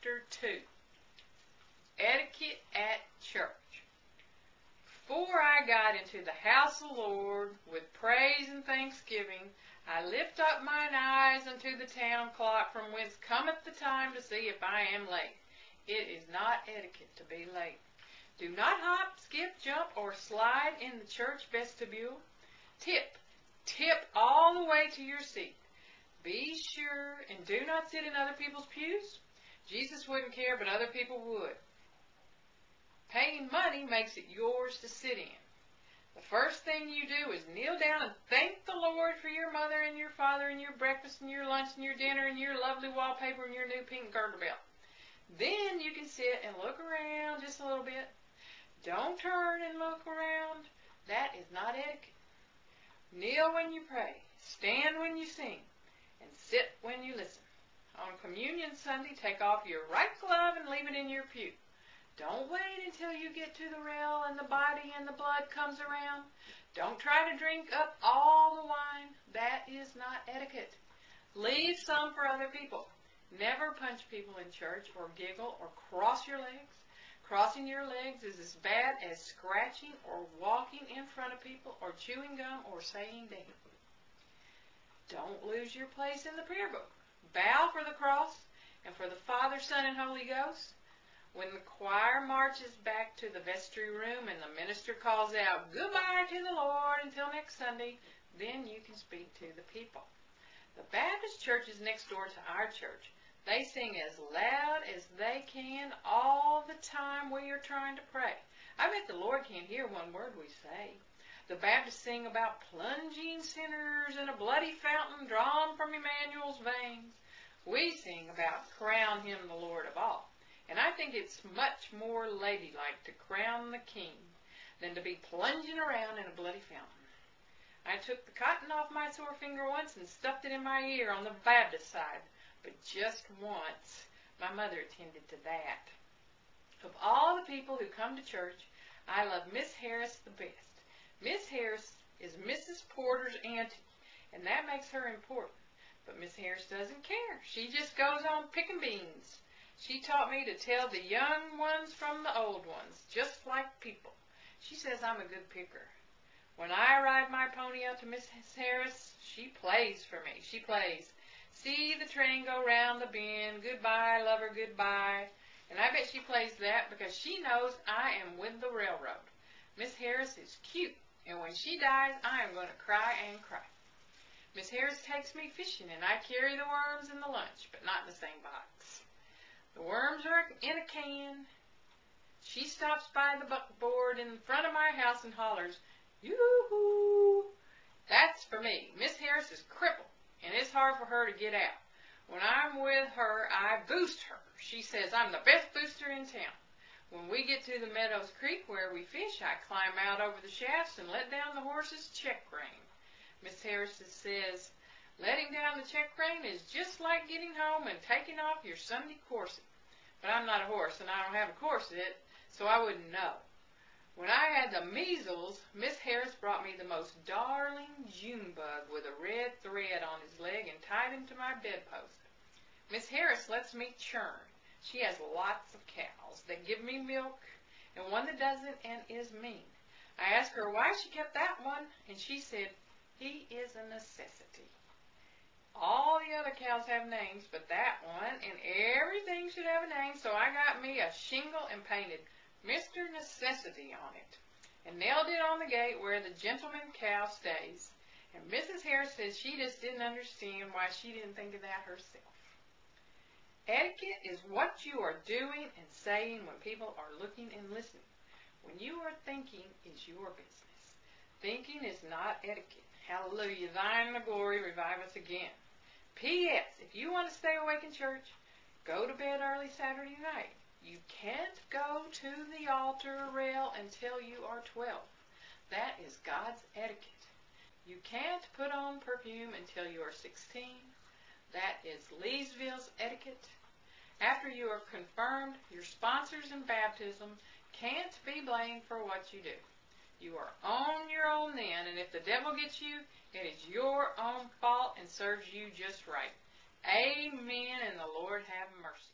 chapter 2, Etiquette at Church. Before I got into the house of the Lord with praise and thanksgiving, I lift up mine eyes unto the town clock, from whence cometh the time to see if I am late. It is not etiquette to be late. Do not hop, skip, jump, or slide in the church vestibule. Tip all the way to your seat. Be sure and do not sit in other people's pews. Jesus wouldn't care, but other people would. Paying money makes it yours to sit in. The first thing you do is kneel down and thank the Lord for your mother and your father and your breakfast and your lunch and your dinner and your lovely wallpaper and your new pink garter belt. Then you can sit and look around just a little bit. Don't turn and look around. That is not etiquette. Kneel when you pray, stand when you sing, and sit when you listen. On Communion Sunday, take off your right glove and leave it in your pew. Don't wait until you get to the rail and the body and the blood comes around. Don't try to drink up all the wine. That is not etiquette. Leave some for other people. Never punch people in church or giggle or cross your legs. Crossing your legs is as bad as scratching or walking in front of people or chewing gum or saying damn. Don't lose your place in the prayer book. Bow for the cross and for the Father, Son, and Holy Ghost. When the choir marches back to the vestry room and the minister calls out, "Goodbye to the Lord until next Sunday," then you can speak to the people. The Baptist church is next door to our church. They sing as loud as they can all the time we are trying to pray. I bet the Lord can't hear one word we say. The Baptists sing about plunging sinners in a bloody fountain drawn from Emmanuel's veins. We sing about crown him the Lord of all. And I think it's much more ladylike to crown the king than to be plunging around in a bloody fountain. I took the cotton off my sore finger once and stuffed it in my ear on the Baptist side, but just once. My mother attended to that. Of all the people who come to church, I love Miss Harris the best. Miss Harris is Mrs. Porter's auntie, and that makes her important. But Miss Harris doesn't care. She just goes on picking beans. She taught me to tell the young ones from the old ones, just like people. She says I'm a good picker. When I ride my pony out to Miss Harris, she plays for me. She plays, "See the train go round the bend, goodbye, lover, goodbye." And I bet she plays that because she knows I am with the railroad. Miss Harris is cute, and when she dies, I am going to cry and cry. Miss Harris takes me fishing, and I carry the worms in the lunch, but not in the same box. The worms are in a can. She stops by the buckboard in front of my house and hollers, "Yoo-hoo!" That's for me. Miss Harris is crippled, and it's hard for her to get out. When I'm with her, I boost her. She says I'm the best booster in town. When we get to the Meadows Creek where we fish, I climb out over the shafts and let down the horse's check rein. Miss Harris says, "Letting down the check rein is just like getting home and taking off your Sunday corset." But I'm not a horse, and I don't have a corset, so I wouldn't know. When I had the measles, Miss Harris brought me the most darling June bug with a red thread on his leg and tied him to my bedpost. Miss Harris lets me churn. She has lots of cows that give me milk and one that doesn't and is mean. I asked her why she kept that one, and she said, "He is a necessity." All the other cows have names, but that one, and everything should have a name, so I got me a shingle and painted Mr. Necessity on it, and nailed it on the gate where the gentleman cow stays. And Mrs. Harris says she just didn't understand why she didn't think of that herself. Etiquette is what you are doing and saying when people are looking and listening. When you are thinking is your business. Thinking is not etiquette. Hallelujah, thine the glory, revive us again. P.S. If you want to stay awake in church, go to bed early Saturday night. You can't go to the altar rail until you are 12. That is God's etiquette. You can't put on perfume until you are 16. That is Leesville's etiquette. After you are confirmed, your sponsors in baptism can't be blamed for what you do. You are on your own then, and if the devil gets you, it is your own fault and serves you just right. Amen, and the Lord have mercy.